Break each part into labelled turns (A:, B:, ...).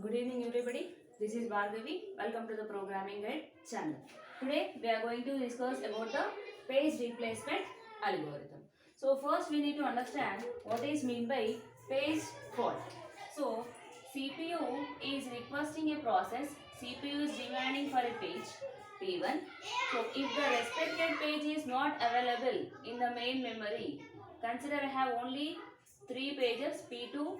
A: Good evening everybody. This is Bhargavi. Welcome to the Programming Guide channel. Today we are going to discuss about the page replacement algorithm. So first we need to understand what is meant by page fault. So CPU is requesting a process, CPU is demanding for a page P1. So if the respected page is not available in the main memory, consider I have only 3 pages P2,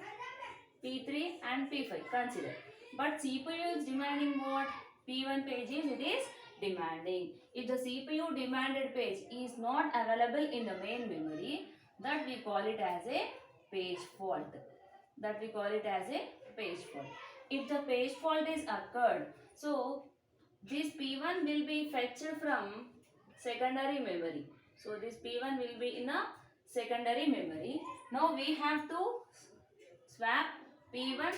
A: P3 and P5 consider. But CPU is demanding what? P1 pages it is demanding. If the CPU demanded page is not available in the main memory, that we call it as a page fault. That we call it as a page fault. If the page fault is occurred, so this P1 will be fetched from secondary memory. So this P1 will be in a secondary memory. Now we have to swap P1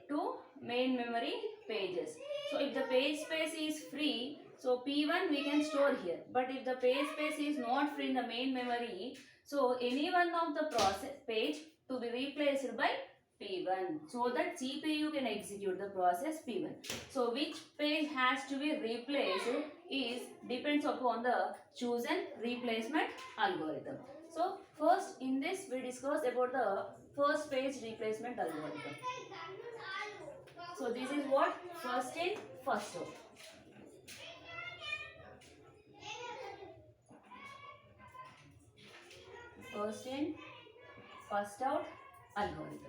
A: to main memory pages. So if the page space is free, so P1 we can store here. But if the page space is not free in the main memory, so any one of the process page to be replaced by P1 so that CPU can execute the process P1. So which page has to be replaced is depends upon the chosen replacement algorithm. So first in this we discuss about the first page replacement algorithm. So this is what first in first out. First in first out algorithm.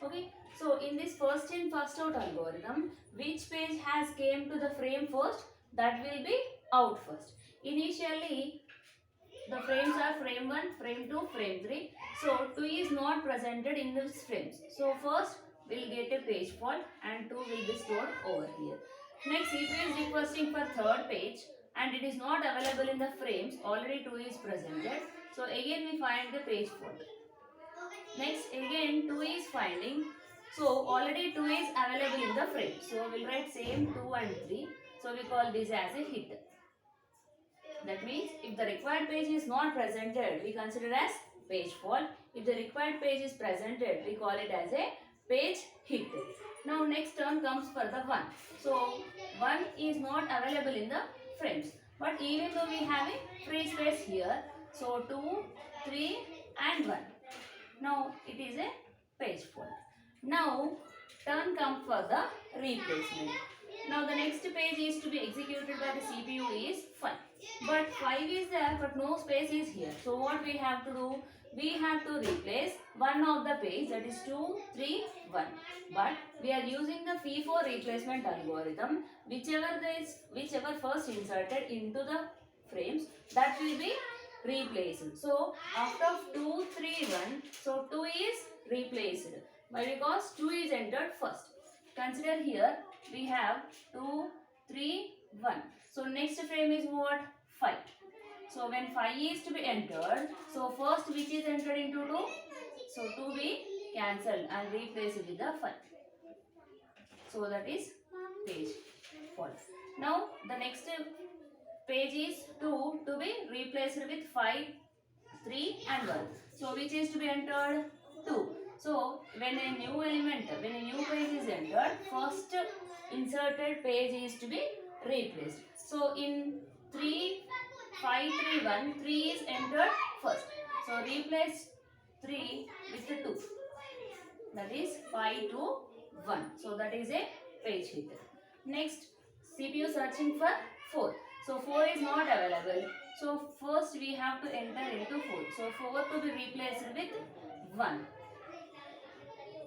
A: Okay. So in this first in first out algorithm, which page has came to the frame first, that will be out first. Initially the frames are frame 1, frame 2, frame 3. So 2 is not presented in these frames. So first we will get a page fault and 2 will be stored over here. Next CPU is requesting for third page and it is not available in the frames. Already 2 is presented. So again we find the page fault. Next again 2 is finding. So already 2 is available in the frame. So we will write same 2 and 3. So we call this as a hit. That means if the required page is not presented, we consider as page fault. If the required page is presented, we call it as a page hit. Now next term comes for the 1. So 1 is not available in the frames. But even though we have a free space here, so 2, 3 and 1. Now it is a page fault. Now turn comes for the replacement. Now the next page is to be executed by the CPU is 5. But 5 is there but no space is here. So what we have to do? We have to replace one of the page, that is 2, 3, 1. But we are using the FIFO replacement algorithm. Whichever first inserted into the frames, that will be replaced. So after 2, 3, 1, so 2 is replaced. Why? Because 2 is entered first. Consider here we have 2, 3, 1. So next frame is what? 5. So when 5 is to be entered, so first which is entered into 2? So 2 be cancelled and replaced with the 5. So that is page fault. Now the next page is 2 to be replaced with 5, 3 and 1. So which is to be entered? 2. So when a new page is entered, first inserted page is to be replaced. So in 3, 5, 3, 1, 3 is entered first. So replace 3 with the 2. That is 5 to 1. So that is a page hit. Next CPU searching for 4. So 4 is not available. So first we have to enter into 4. So 4 to be replaced with 1,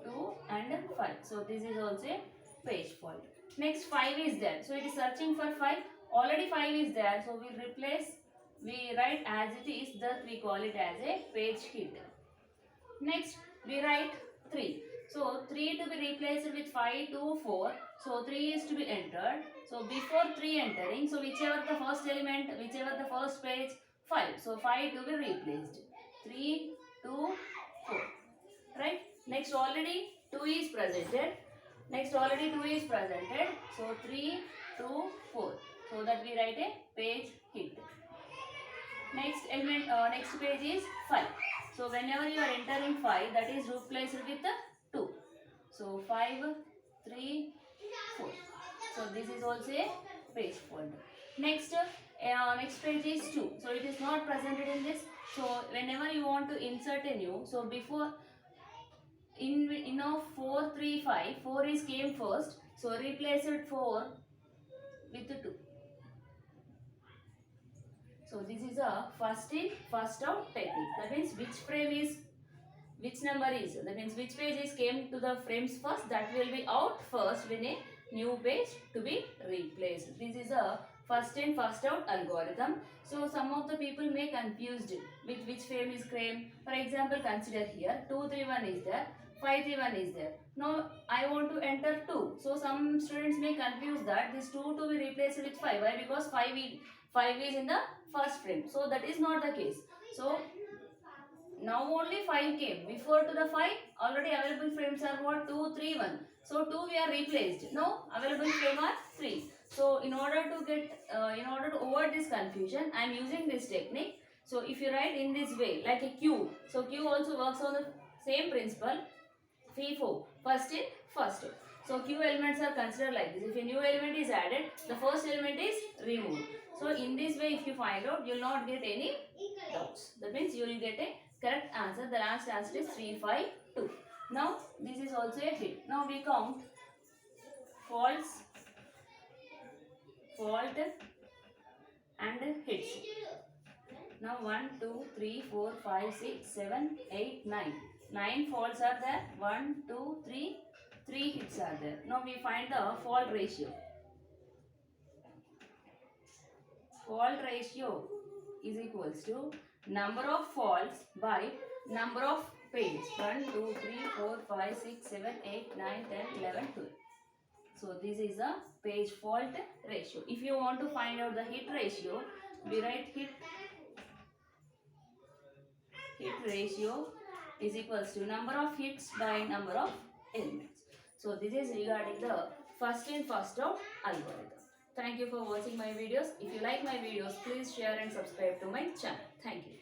A: 2 and 5. So this is also a page fault. Next 5 is there. So it is searching for 5. Already 5 is there. So we write as it is, that we call it as a page hit. Next we write 3. So 3 to be replaced with 5, 2, 4. So 3 is to be entered. So before 3 entering, so whichever the first page, 5. So 5 to be replaced. 3, 2, 4. Right? Next already 2 is presented. So 3, 2, 4. So that we write a page hit. Next page is 5. So whenever you are entering 5, that is replaced with 2. So 5, 3, 4. So this is also a page fault. Next, next page is 2. So it is not presented in this. So whenever you want to insert a new, so before in of 4, 3, 5, 4 is came first. So replace it 4 with 2. So this is a first in, first out technique. That means which number is, that means which page is came to the frames first, that will be out first when a new page to be replaced. This is a first in, first out algorithm. So some of the people may confused with which frame is came. For example, consider here 231 is there, 531 is there. Now I want to enter 2. So some students may confuse that this 2 to be replaced with 5. Why? Because 5 is in the first frame. So that is not the case. So now only 5 came. Before to the 5, already available frames are what? 2, 3, 1. So 2 we are replaced. Now available frame are 3. So in order to avoid this confusion, I am using this technique. So if you write in this way, like a queue. So queue also works on the same principle. FIFO, first in, first out. So queue elements are considered like this. If a new element is added, the first element is removed. So in this way, if you find out, you will not get any doubts. That means you will get a correct answer. The last answer is 3, 5, 2. Now this is also a hit. Now we count false, fault and hits. Now 1, 2, 3, 4, 5, 6, 7, 8, 9. 9 faults are there. 1, 2, 3. 3 hits are there. Now we find the fault ratio. Fault ratio is equals to number of faults by number of pages. 1, 2, 3, 4, 5, 6, 7, 8, 9, 10, 11, 12. So this is the page fault ratio. If you want to find out the hit ratio, we write hit ratio is equals to number of hits by number of elements. So this is regarding the first in, first out algorithm. Thank you for watching my videos. If you like my videos, please share and subscribe to my channel. Thank you.